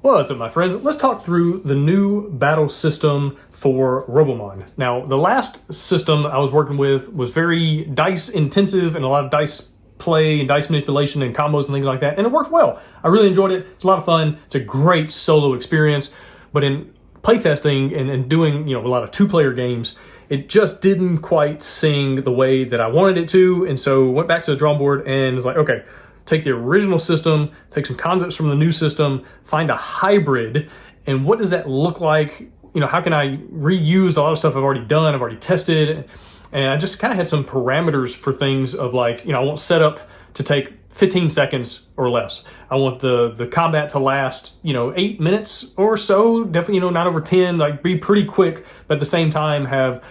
What's up, my friends? Let's talk through the new battle system for Robomon. Now, the last system I was working with was very dice intensive and a lot of dice play and dice manipulation and combos and things like that, and it worked well. I really enjoyed it. It's a lot of fun. It's a great solo experience, but in playtesting and doing a lot of two-player games, it just didn't quite sing the way that I wanted it to, and so went back to the drawing board and was like, okay, take the original system, take some concepts from the new system, find a hybrid, and what does that look like? How can I reuse a lot of stuff I've already done, I've already tested, and I just kind of had some parameters for things of like, I want setup to take 15 seconds or less. I want the combat to last, 8 minutes or so, definitely, not over 10, like be pretty quick, but at the same time have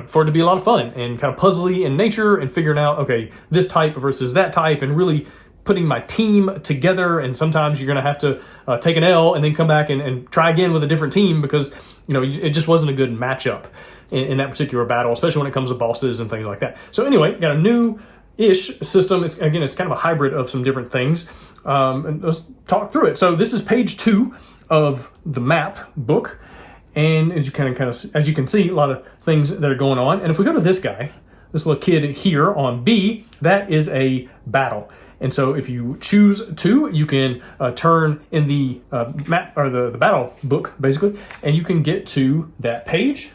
for it to be a lot of fun and kind of puzzly in nature and figuring out, okay, this type versus that type and really putting my team together. And sometimes you're going to have to take an L and then come back and try again with a different team because, it just wasn't a good matchup in that particular battle, especially when it comes to bosses and things like that. So anyway, got a new-ish system. It's kind of a hybrid of some different things. And let's talk through it. So this is page 2 of the map book. And as you can see, a lot of things that are going on. And if we go to this guy, this little kid here on B, that is a battle. And so if you choose to, you can turn in the map or the battle book, basically, and you can get to that page.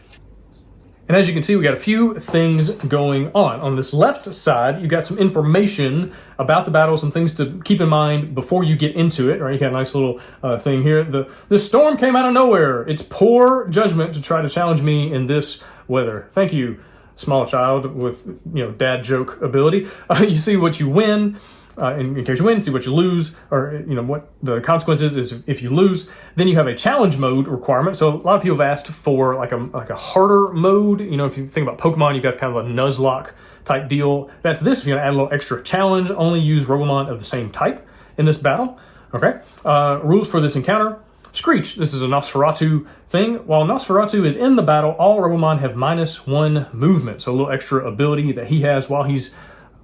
And as you can see, we got a few things going on. On this left side, you got some information about the battles and things to keep in mind before you get into it. Right? You got a nice little thing here. This storm came out of nowhere. It's poor judgment to try to challenge me in this weather. Thank you, small child with dad joke ability. You see what you win. In case you win, see what you lose, or what the consequences is if you lose. Then you have a challenge mode requirement. So a lot of people have asked for like a harder mode. If you think about Pokemon, you've got kind of a Nuzlocke type deal. That's this. If you're gonna add a little extra challenge, only use Robomon of the same type in this battle. Okay. Rules for this encounter. Screech. This is a Nosferatu thing. While Nosferatu is in the battle, all Robomon have -1 movement. So a little extra ability that he has while he's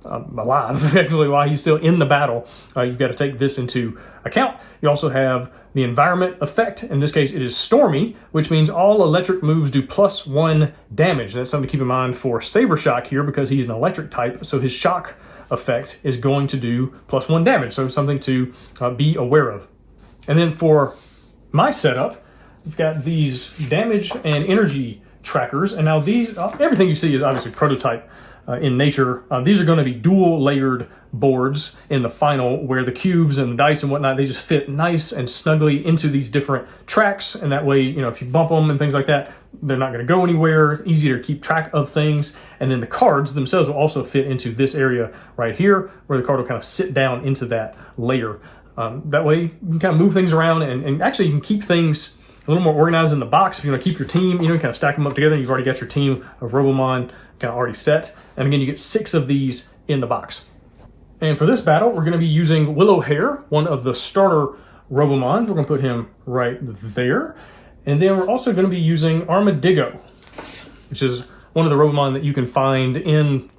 alive, effectively, while he's still in the battle. You've got to take this into account. You also have the environment effect. In this case, it is stormy, which means all electric moves do +1 damage. That's something to keep in mind for Saber Shock here because he's an electric type, so his shock effect is going to do +1 damage. So something to be aware of. And then for my setup, we've got these damage and energy trackers. And now these, everything you see is obviously prototype in nature. These are going to be dual layered boards in the final where the cubes and the dice and whatnot, they just fit nice and snugly into these different tracks. And that way, if you bump them and things like that, they're not going to go anywhere. It's easier to keep track of things. And then the cards themselves will also fit into this area right here where the card will kind of sit down into that layer. That way you can kind of move things around and actually you can keep things a little more organized in the box. If you want to keep your team, you kind of stack them up together. You've already got your team of Robomon kind of already set. And again, you get 6 of these in the box. And for this battle, we're going to be using Willowhair, one of the starter Robomon. We're going to put him right there. And then we're also going to be using Armadillo, which is one of the Robomon that you can find in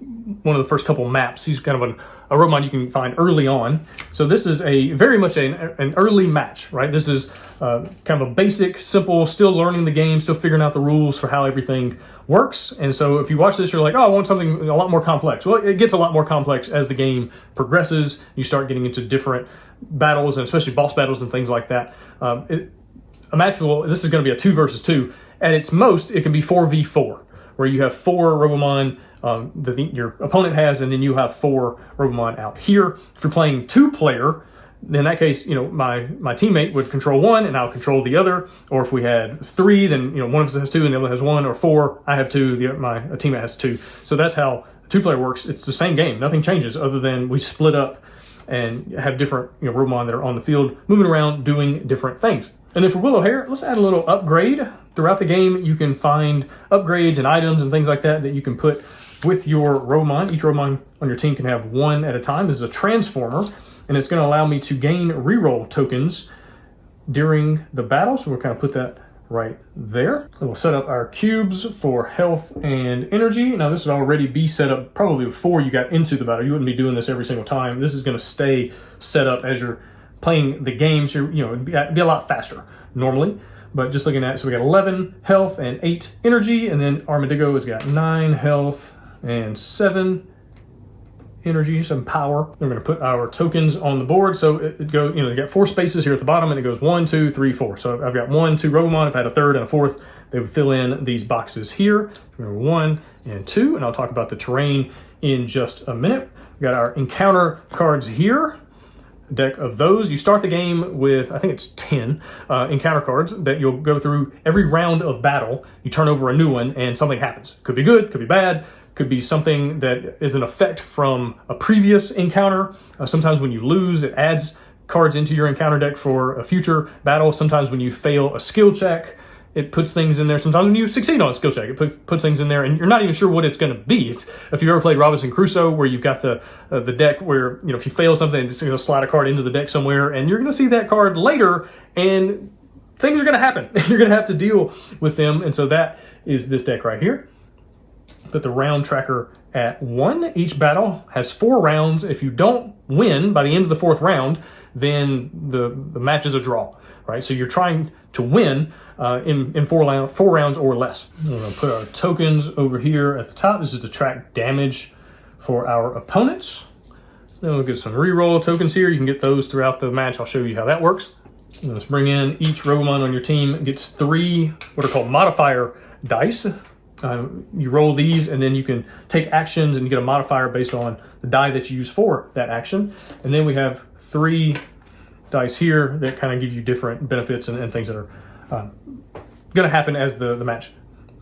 one of the first couple maps. He's kind of a Robomon you can find early on. So this is very much an early match, right? This is kind of a basic, simple, still learning the game, still figuring out the rules for how everything works. And so if you watch this, you're like, oh, I want something a lot more complex. Well, it gets a lot more complex as the game progresses. You start getting into different battles, and especially boss battles and things like that. A match this is going to be a 2 versus 2. At its most, it can be 4v4, where you have 4 Robomon that your opponent has, and then you have 4 Robomon out here. If you're playing 2-player, in that case, my teammate would control 1 and I'll control the other. Or if we had 3, then one of us has 2 and the other has 1, or 4, I have 2, my teammate has 2. So that's how 2-player works. It's the same game. Nothing changes other than we split up and have different Robomon that are on the field, moving around, doing different things. And then for Willowhair, let's add a little upgrade. Throughout the game, you can find upgrades and items and things like that you can put with your Robomon. Each Robomon on your team can have 1 at a time. This is a transformer, and it's going to allow me to gain reroll tokens during the battle. So we'll kind of put that right there. And we'll set up our cubes for health and energy. Now this would already be set up probably before you got into the battle. You wouldn't be doing this every single time. This is going to stay set up as you're playing the games, it'd be a lot faster normally. But just looking at, so we got 11 health and 8 energy, and then Armadillo has got 9 health and 7 energy, some power. We're going to put our tokens on the board. So it goes, you got 4 spaces here at the bottom, and it goes 1, 2, 3, 4. So I've got 1, 2 Robomon. If I had a third and a fourth, they would fill in these boxes here. Number 1 and 2, and I'll talk about the terrain in just a minute. We got our encounter cards here. Deck of those. You start the game with, I think it's 10 encounter cards that you'll go through every round of battle. You turn over a new one and something happens. Could be good, could be bad, could be something that is an effect from a previous encounter. Sometimes when you lose, it adds cards into your encounter deck for a future battle. Sometimes when you fail a skill check, it puts things in there. Sometimes when you succeed on a skill check, it puts things in there, and you're not even sure what it's going to be. It's, if you've ever played Robinson Crusoe, where you've got the deck where, if you fail something, it's going to slide a card into the deck somewhere, and you're going to see that card later, and things are going to happen. You're going to have to deal with them, and so that is this deck right here. Put the round tracker at 1. Each battle has 4 rounds. If you don't win by the end of the 4th round, then the match is a draw, right? So you're trying to win in 4 rounds or less. We're going to put our tokens over here at the top. This is to track damage for our opponents. Then we'll get some reroll tokens here. You can get those throughout the match. I'll show you how that works. Let's bring in each Robomon on your team gets 3 what are called modifier dice. You roll these, and then you can take actions, and you get a modifier based on the die that you use for that action. And then we have 3 dice here that kind of give you different benefits and things that are going to happen as the match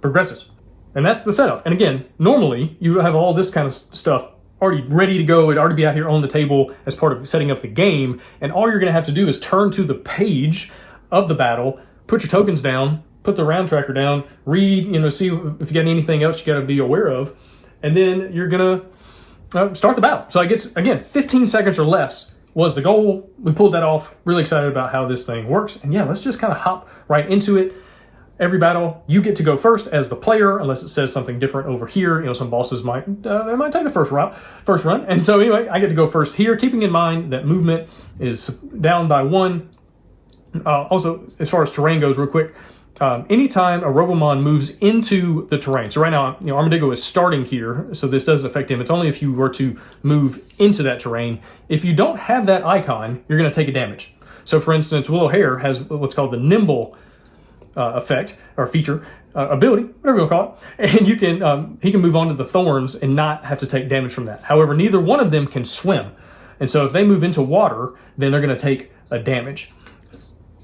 progresses. And that's the setup. And again, normally you have all this kind of stuff already ready to go. It'd already be out here on the table as part of setting up the game. And all you're going to have to do is turn to the page of the battle, put your tokens down, put the round tracker down, read, see if you got anything else you got to be aware of, and then you're going to start the battle. So I guess, again, 15 seconds or less was the goal. We pulled that off. Really excited about how this thing works. And yeah, let's just kind of hop right into it. Every battle, you get to go first as the player, unless it says something different over here. Some bosses might take the first run. And so anyway, I get to go first here, keeping in mind that movement is down by 1. Also, as far as terrain goes, real quick, anytime a Robomon moves into the terrain. So right now, Armadillo is starting here, so this doesn't affect him. It's only if you were to move into that terrain. If you don't have that icon, you're going to take a damage. So for instance, Willow Hare has what's called the Nimble effect or feature, ability, whatever you want to call it. And you can he can move on to the thorns and not have to take damage from that. However, neither one of them can swim. And so if they move into water, then they're going to take a damage.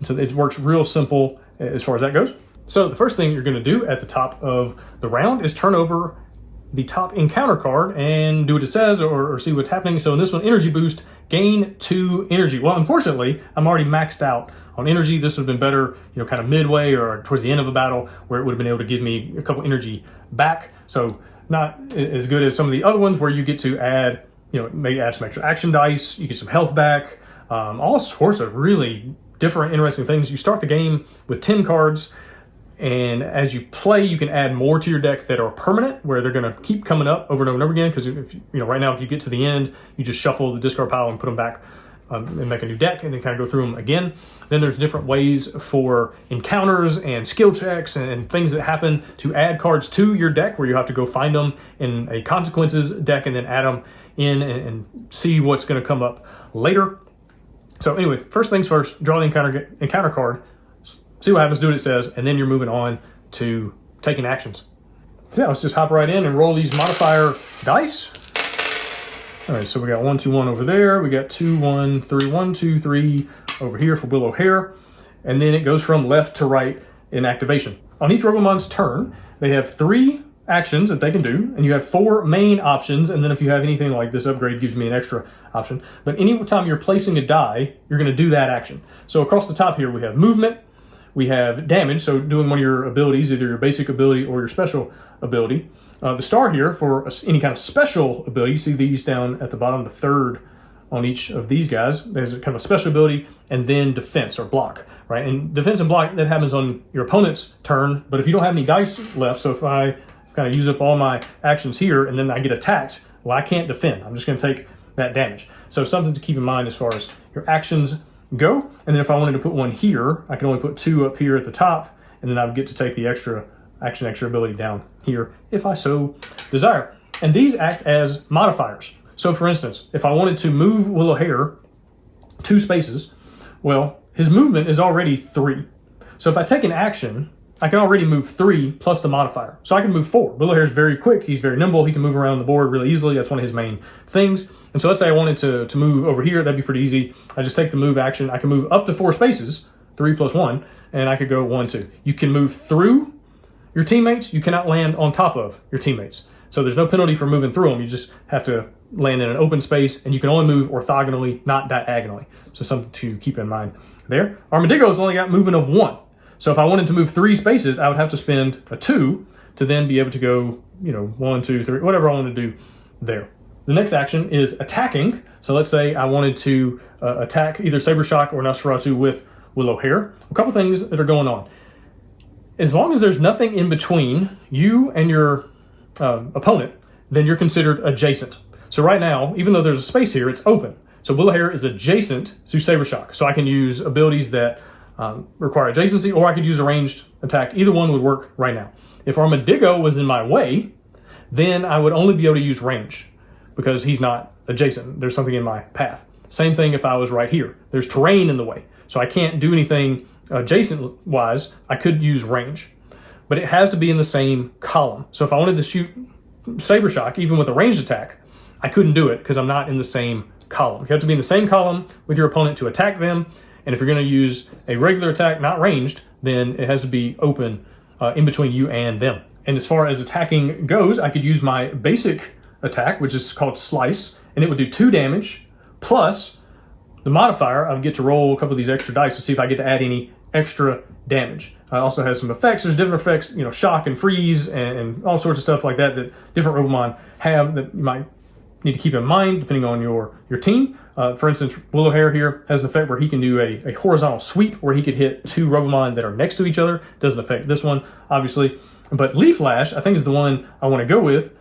So it works real simple as far as that goes. So the first thing you're going to do at the top of the round is turn over the top encounter card and do what it says or see what's happening. So in this one, energy boost, gain 2 energy. Well, unfortunately, I'm already maxed out on energy. This would have been better, kind of midway or towards the end of a battle where it would have been able to give me a couple energy back. So not as good as some of the other ones where you get to add, maybe add some extra action dice, you get some health back, all sorts of really different, interesting things. You start the game with 10 cards, and as you play, you can add more to your deck that are permanent, where they're going to keep coming up over and over again. Because right now, if you get to the end, you just shuffle the discard pile and put them back and make a new deck, and then kind of go through them again. Then there's different ways for encounters and skill checks and things that happen to add cards to your deck, where you have to go find them in a consequences deck and then add them in and see what's going to come up later. So anyway, first things first, draw the encounter card, see what happens, do what it says, and then you're moving on to taking actions. So yeah, let's just hop right in and roll these modifier dice. All right, so we got 1, 2, 1 over there. We got 2, 1, 3, 1, 2, 3 over here for Willow Hare. And then it goes from left to right in activation. On each Robomon's turn, they have 3 actions that they can do, and you have 4 main options, and then if you have anything like this upgrade, gives me an extra option. But any time you're placing a die, you're going to do that action. So across the top here, we have movement, we have damage, so doing one of your abilities, either your basic ability or your special ability. The star here for any kind of special ability, you see these down at the bottom, the 3rd on each of these guys. There's a kind of a special ability, and then defense or block, right? And defense and block, that happens on your opponent's turn, but if you don't have any dice left, so if I kind of use up all my actions here and then I get attacked, well, I can't defend. I'm just going to take that damage. So something to keep in mind as far as your actions go. And then if I wanted to put one here, I can only put 2 up here at the top, and then I would get to take the extra ability down here if I so desire. And these act as modifiers. So for instance, if I wanted to move Willowhair 2 spaces, well, his movement is already 3. So if I take an action, I can already move 3 plus the modifier. So I can move 4. Willowhair is very quick. He's very nimble. He can move around the board really easily. That's one of his main things. And so let's say I wanted to move over here. That'd be pretty easy. I just take the move action. I can move up to 4 spaces, 3 plus 1, and I could go 1, 2. You can move through your teammates. You cannot land on top of your teammates. So there's no penalty for moving through them. You just have to land in an open space, and you can only move orthogonally, not diagonally. So something to keep in mind there. Armadillo's only got movement of 1. So if I wanted to move 3 spaces, I would have to spend a 2 to then be able to go, 1, 2, 3, whatever I want to do there. The next action is attacking. So let's say I wanted to attack either Sabershock or Nosferatu with Willowhair. A couple things that are going on. As long as there's nothing in between you and your opponent, then you're considered adjacent. So right now, even though there's a space here, it's open. So Willowhair is adjacent to Sabershock. So I can use abilities that require adjacency, or I could use a ranged attack. Either one would work right now. If Armadillo was in my way, then I would only be able to use range because he's not adjacent. There's something in my path. Same thing if I was right here. There's terrain in the way. So I can't do anything adjacent-wise. I could use range. But it has to be in the same column. So if I wanted to shoot Sabershock, even with a ranged attack, I couldn't do it because I'm not in the same column. You have to be in the same column with your opponent to attack them. And if you're going to use a regular attack, not ranged, then it has to be open in between you and them. And as far as attacking goes, I could use my basic attack, which is called Slice, and it would do 2 damage, plus the modifier, I would get to roll a couple of these extra dice to see if I get to add any extra damage. I also have some effects. There's different effects, shock and freeze and all sorts of stuff like that different Robomon have that you might need to keep in mind depending on your team. For instance, Willowhair here has an effect where he can do a horizontal sweep where he could hit 2 Robomon that are next to each other. Doesn't affect this one, obviously. But Leaf Lash, I think, is the one I want to go with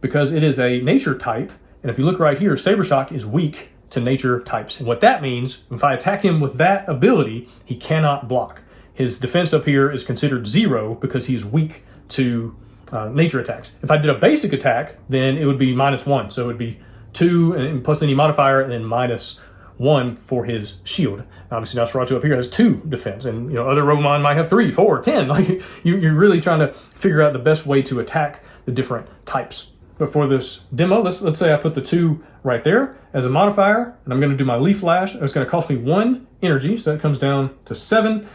because it is a nature type. And if you look right here, Sabershock is weak to nature types. And what that means, if I attack him with that ability, he cannot block. His defense up here is considered 0 because he's weak to nature attacks. If I did a basic attack, then it would be -1. So it would be 2 and plus any modifier and then -1 for his shield. Obviously, Nosferatu up here has 2 defense, and other Robomon might have 3, 4, 10. Like you're really trying to figure out the best way to attack the different types. But for this demo, let's say I put the 2 right there as a modifier, and I'm going to do my Leaf Lash. It's going to cost me 1 energy, so that comes down to 7,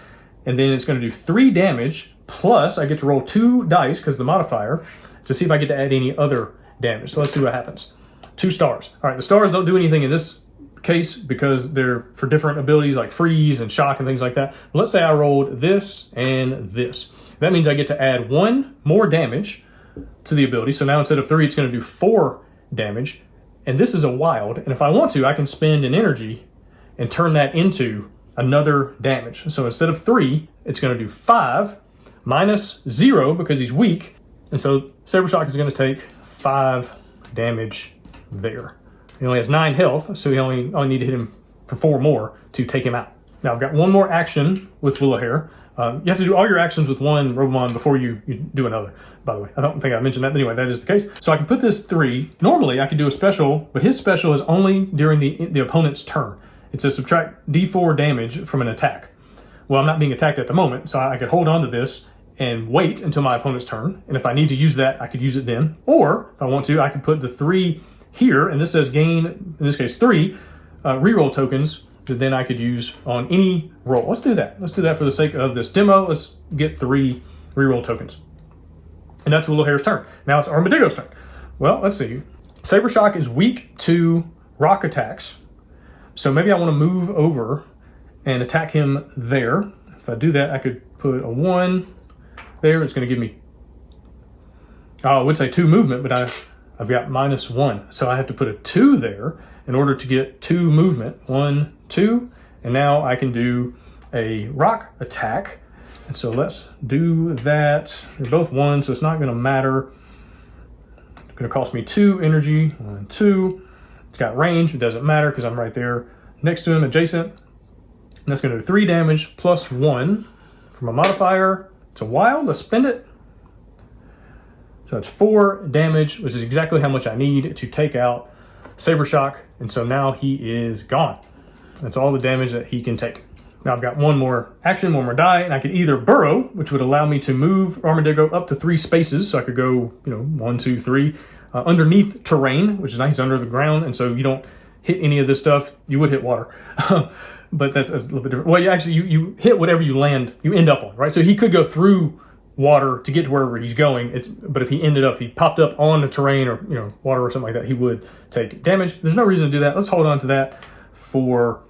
and then it's going to do 3 damage, plus I get to roll 2 dice, because the modifier, to see if I get to add any other damage. So let's see what happens. 2 stars. All right, the stars don't do anything in this case because they're for different abilities like freeze and shock and things like that. But let's say I rolled this and this. That means I get to add 1 more damage to the ability. So now instead of 3, it's going to do 4 damage. And this is a wild. And if I want to, I can spend an energy and turn that into another damage. So instead of 3, it's going to do 5 minus 0 because he's weak. And so Sabershock is going to take 5 damage there. He only has 9 health, so I only need to hit him for 4 more to take him out. Now I've got 1 more action with Willowhair. You have to do all your actions with 1 Robomon before you do another, by the way. I don't think I mentioned that, but anyway, that is the case. So I can put this 3. Normally I could do a special, but his special is only during the opponent's turn. It says subtract D4 damage from an attack. Well, I'm not being attacked at the moment, so I could hold on to this and wait until my opponent's turn. And if I need to use that, I could use it then. Or if I want to, I could put the 3 here, and this says gain, in this case 3, reroll tokens that then I could use on any roll. Let's do that. Let's do that for the sake of this demo. Let's get 3 reroll tokens. And that's Willowhair's turn. Now it's Armadillo's turn. Well, let's see. Sabershock is weak to rock attacks. So maybe I want to move over and attack him there. If I do that, I could put a 1 there. It's going to give me, I would say 2 movement, but I've got -1. So I have to put a 2 there in order to get 2 movement. 1, 2. And now I can do a rock attack. And so let's do that. They're both 1, so it's not going to matter. It's going to cost me 2 energy. 1, 2. It's got range. It doesn't matter because I'm right there next to him, adjacent. And that's going to do 3 damage plus 1 from a modifier. It's a wild. Let's spend it. So that's 4 damage, which is exactly how much I need to take out Saber Shock. And so now he is gone. That's all the damage that he can take. Now I've got one more action, one more die, and I could either burrow, which would allow me to move Armadillo up to 3 spaces. So I could go, 1, 2, 3, underneath terrain, which is nice, under the ground. And so you don't hit any of this stuff. You would hit water. But that's a little bit different. Well, you hit whatever you end up on, right? So he could go through water to get to wherever he's going. But if he popped up on the terrain or water or something like that, he would take damage. There's no reason to do that. Let's hold on to that for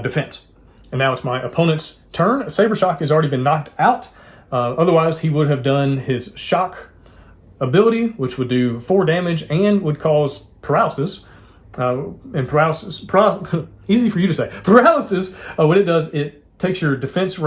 defense. And now it's my opponent's turn. Saber Shock has already been knocked out. Otherwise, he would have done his shock ability, which would do 4 damage and would cause paralysis. And paralysis, easy for you to say. Paralysis, what it does, it takes your defense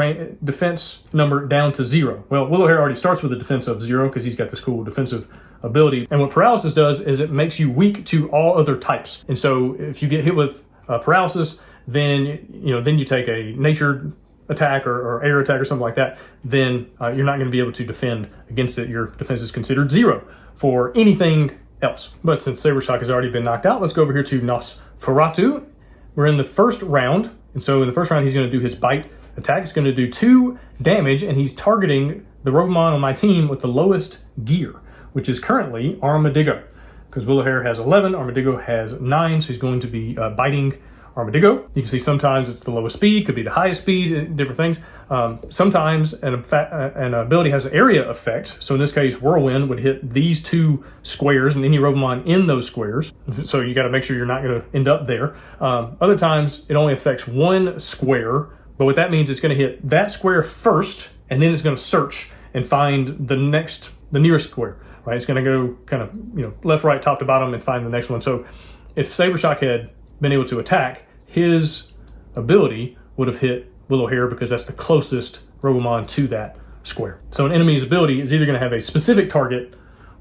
number down to 0. Well, Willowhair already starts with a defense of 0 because he's got this cool defensive ability. And what paralysis does is it makes you weak to all other types. And so if you get hit with paralysis, then you take a nature attack or air attack or something like that, then you're not going to be able to defend against it. Your defense is considered 0 for anything else. But since Saber Shock has already been knocked out, let's go over here to Nosferatu. We're in the first round, and so in the first round he's going to do his bite attack. It's going to do 2 damage, and he's targeting the Robomon on my team with the lowest gear, which is currently Armadillo, because Willowhair has 11, Armadillo has 9, so he's going to be biting Armadillo. You can see sometimes it's the lowest speed, could be the highest speed, different things. Sometimes an ability has an area effect. So in this case, Whirlwind would hit these 2 squares and any Robomon in those squares. So you got to make sure you're not going to end up there. Other times it only affects 1 square, but what that means it's going to hit that square first, and then it's going to search and find the nearest square. Right? It's going to go kind of left, right, top to bottom, and find the next one. So if Saber Shock had been able to attack, his ability would have hit Willowhair because that's the closest Robomon to that square. So an enemy's ability is either going to have a specific target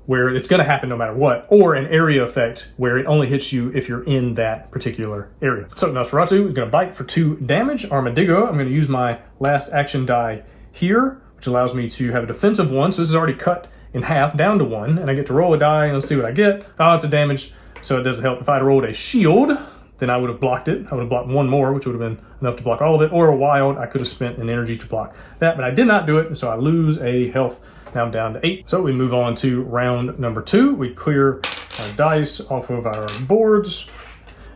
where it's going to happen no matter what, or an area effect where it only hits you if you're in that particular area. So Nosferatu is going to bite for 2 damage. Armadillo, I'm going to use my last action die here, which allows me to have a defensive 1. So this is already cut in half down to 1, and I get to roll a die and let's see what I get. Oh, it's a damage, so it doesn't help. If I had rolled a shield, then I would have blocked it. I would have blocked 1 more, which would have been enough to block all of it, or a wild. I could have spent an energy to block that, but I did not do it, and so I lose a health. Now I'm down to 8. So we move on to round number 2. We clear our dice off of our boards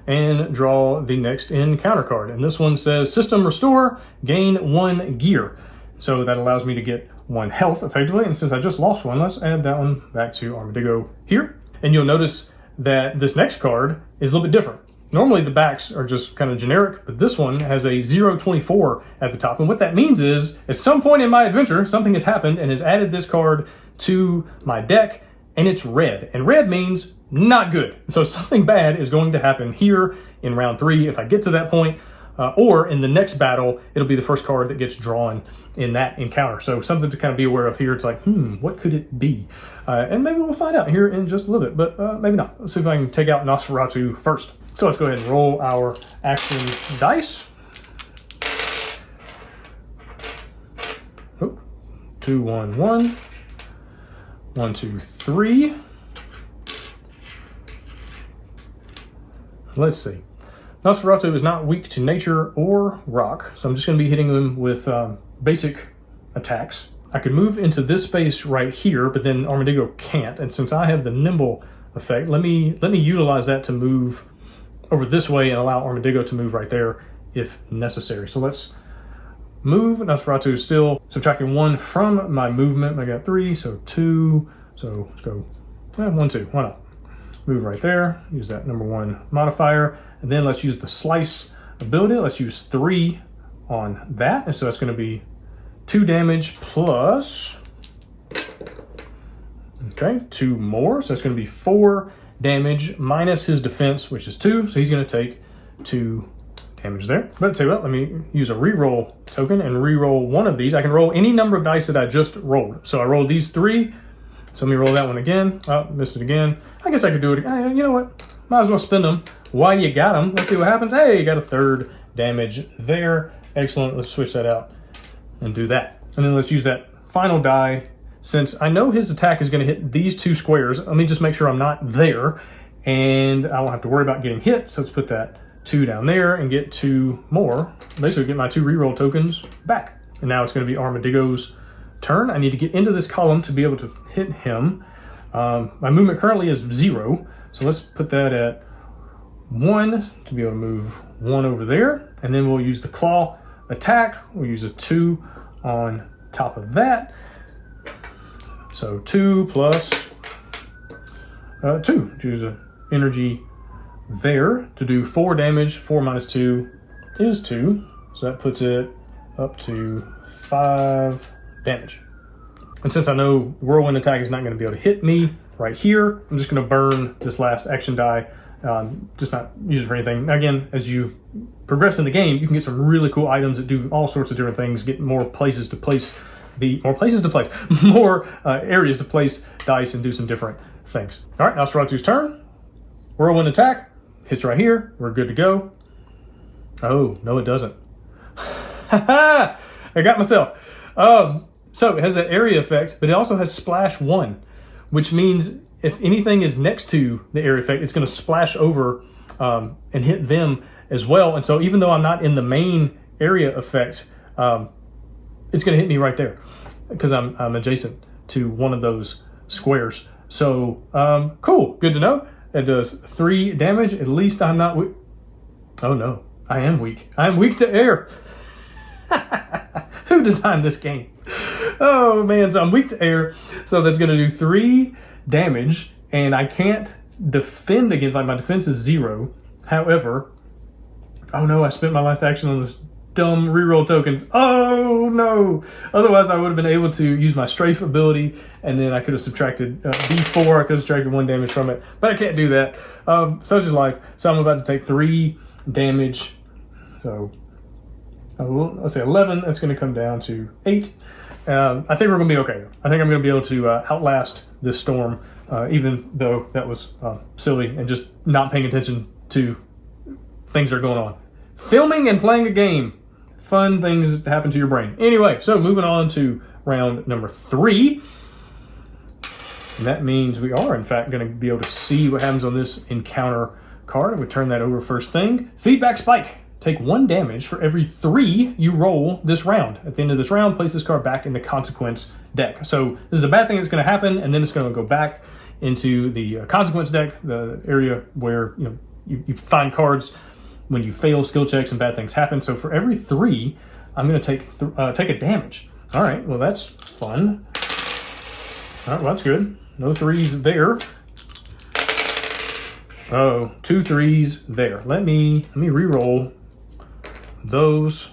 and draw the next encounter card. And this one says System Restore, gain 1 gear. So that allows me to get 1 health effectively, and since I just lost 1, let's add that one back to Armadillo here. And you'll notice that this next card is a little bit different. Normally the backs are just kind of generic, but this one has a 024 at the top. And what that means is, at some point in my adventure, something has happened and has added this card to my deck, and it's red. And red means not good. So something bad is going to happen here in round 3 if I get to that point, or in the next battle, it'll be the first card that gets drawn in that encounter. So something to kind of be aware of here. It's like, what could it be? And maybe we'll find out here in just a little bit, but maybe not. Let's see if I can take out Nosferatu first. So let's go ahead and roll our action dice. 2, 1, 1. 1, 2, 3. Let's see. Nosferatu is not weak to nature or rock, so I'm just going to be hitting them with basic attacks. I could move into this space right here, but then Armadillo can't. And since I have the nimble effect, let me utilize that to move over this way and allow Armadillo to move right there if necessary. So let's move. Nosferatu is still subtracting 1 from my movement. I got 3, so 2. So let's go 1, 2. Why not? Move right there. Use that number 1 modifier. And then let's use the slice ability. Let's use 3 on that. And so that's going to be 2 damage plus, 2 more. So that's going to be 4 damage minus his defense, which is 2. So he's going to take 2 damage there. But tell you what, let me use a reroll token and reroll one of these. I can roll any number of dice that I just rolled. So I rolled these 3. So let me roll that one again. Oh, missed it again. I guess I could do it. You know what? Might as well spend them while you got them. Let's see what happens. Hey, you got a 3rd damage there. Excellent. Let's switch that out and do that. And then let's use that final die. Since I know his attack is going to hit these 2 squares, let me just make sure I'm not there, and I won't have to worry about getting hit. So let's put that 2 down there and get 2 more. Basically get my 2 reroll tokens back. And now it's going to be Armadillo's turn. I need to get into this column to be able to hit him. My movement currently is 0, so let's put that at 1 to be able to move 1 over there, and then we'll use the claw attack. We'll use a 2 on top of that. So 2 plus 2. Choose an energy there to do 4 damage. 4 minus 2 is 2, so that puts it up to 5 damage. And since I know whirlwind attack is not going to be able to hit me right here, I'm just going to burn this last action die, just not use it for anything. Again, as you progress in the game, you can get some really cool items that do all sorts of different things, get more places to place more areas to place dice and do some different things. All right, Nosferatu's turn. Whirlwind attack, hits right here. We're good to go. Oh, no it doesn't. I got myself. So it has that area effect, but it also has splash 1, which means if anything is next to the area effect, it's going to splash over and hit them as well. And so even though I'm not in the main area effect, it's going to hit me right there because I'm adjacent to one of those squares. So cool, good to know. It does 3 damage. At least I'm not weak. Oh no, I am weak. I'm weak to air. Who designed this game? Oh man, so I'm weak to air. So that's going to do 3 damage, and I can't defend against, like my defense is 0. However, oh no, I spent my last action on this dumb reroll tokens. Oh no! Otherwise I would have been able to use my strafe ability, and then I could have subtracted B4. I could have subtracted 1 damage from it, but I can't do that. Such is life. So I'm about to take 3 damage. So let's say 11. That's going to come down to 8. I think we're going to be okay. I think I'm going to be able to outlast this storm, even though that was silly and just not paying attention to things that are going on. Filming and playing a game. Fun things that happen to your brain. Anyway, so moving on to round number 3. And that means we are, in fact, going to be able to see what happens on this encounter card. We turn that over first thing. Feedback spike. Take 1 damage for every 3 you roll this round. At the end of this round, place this card back in the consequence deck. So this is a bad thing that's going to happen, and then it's going to go back into the consequence deck, the area where you find cards when you fail skill checks and bad things happen. So for every 3, I'm going to take a damage. All right, well that's fun. All right, well that's good. No 3s there. Oh, 2 3s there. Let me re-roll those.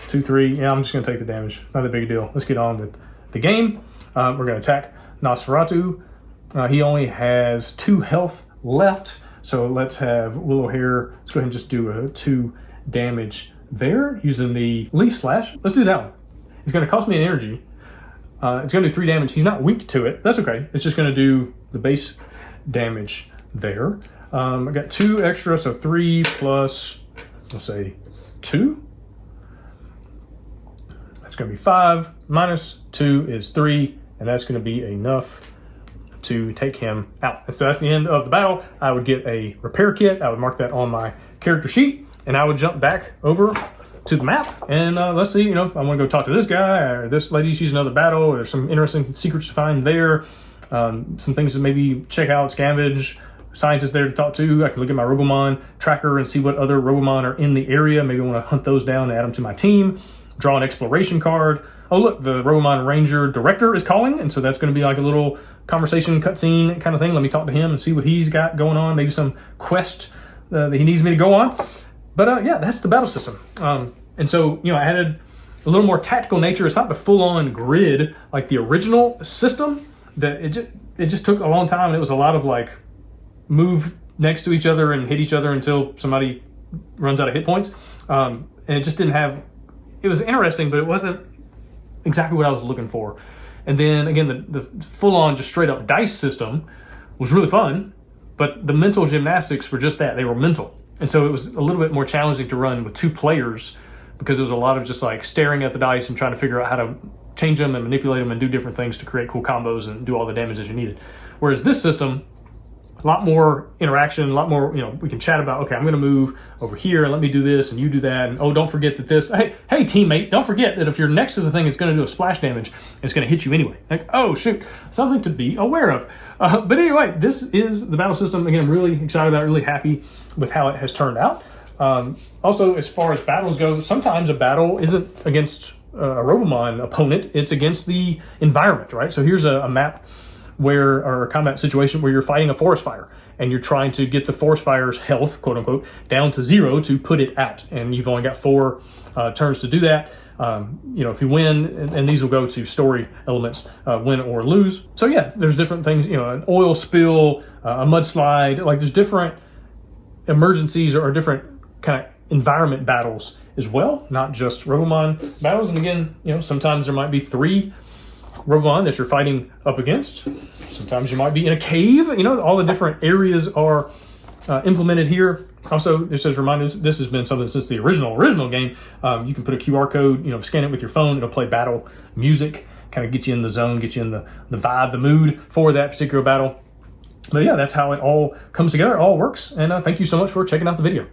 2 3. Yeah, I'm just going to take the damage. Not a big deal. Let's get on with the game. We're going to attack Nosferatu. He only has 2 health left. So let's have Willow Hair. Let's go ahead and just do a 2 damage there using the Leaf Slash. Let's do that one. It's going to cost me an energy. It's going to do 3 damage. He's not weak to it. That's okay. It's just going to do the base damage there. I got 2 extra, so 3 plus, let's say, 2. That's going to be 5. Minus 2 is 3, and that's going to be enough to take him out. And so that's the end of the battle. I would get a repair kit. I would mark that on my character sheet, and I would jump back over to the map, and let's see, if I want to go talk to this guy, or this lady, she's another battle, or there's some interesting secrets to find there, some things to maybe check out, scavenge, scientists there to talk to. I can look at my Robomon tracker and see what other Robomon are in the area. Maybe I want to hunt those down and add them to my team. Draw an exploration card. Oh look, the Robomon Ranger Director is calling, and so that's going to be like a little conversation cutscene kind of thing. Let me talk to him and see what he's got going on, maybe some quest that he needs me to go on. But yeah, that's the battle system. And so, I added a little more tactical nature. It's not the full-on grid like the original system. That it just took a long time, and it was a lot of like move next to each other and hit each other until somebody runs out of hit points. And it just didn't have. It was interesting, but it wasn't exactly what I was looking for. And then again, the full-on just straight-up dice system was really fun, but the mental gymnastics were just that. They were mental. And so it was a little bit more challenging to run with 2 players because it was a lot of just like staring at the dice and trying to figure out how to change them and manipulate them and do different things to create cool combos and do all the damage that you needed. Whereas this system, a lot more interaction, a lot more, we can chat about, okay, I'm going to move over here and let me do this and you do that. And oh, don't forget that this, hey, teammate, don't forget that if you're next to the thing, it's going to do a splash damage and it's going to hit you anyway. Like, oh, shoot, something to be aware of. But anyway, this is the battle system. Again, I'm really excited about it, really happy with how it has turned out. Also, as far as battles go, sometimes a battle isn't against a Robomon opponent, it's against the environment, right? So here's a map or a combat situation where you're fighting a forest fire and you're trying to get the forest fire's health, quote unquote, down to 0 to put it out. And you've only got 4 turns to do that. If you win, and these will go to story elements, win or lose. So yeah, there's different things, an oil spill, a mudslide, like there's different emergencies or different kind of environment battles as well, not just Robomon battles. And again, sometimes there might be 3 Robomon that you're fighting up against. Sometimes you might be in a cave. All the different areas are implemented here. Also, this has reminded us, this has been something since the original game. You can put a QR code, scan it with your phone. It'll play battle music, kind of get you in the zone, get you in the vibe, the mood for that particular battle. But yeah, that's how it all comes together. It all works. And thank you so much for checking out the video.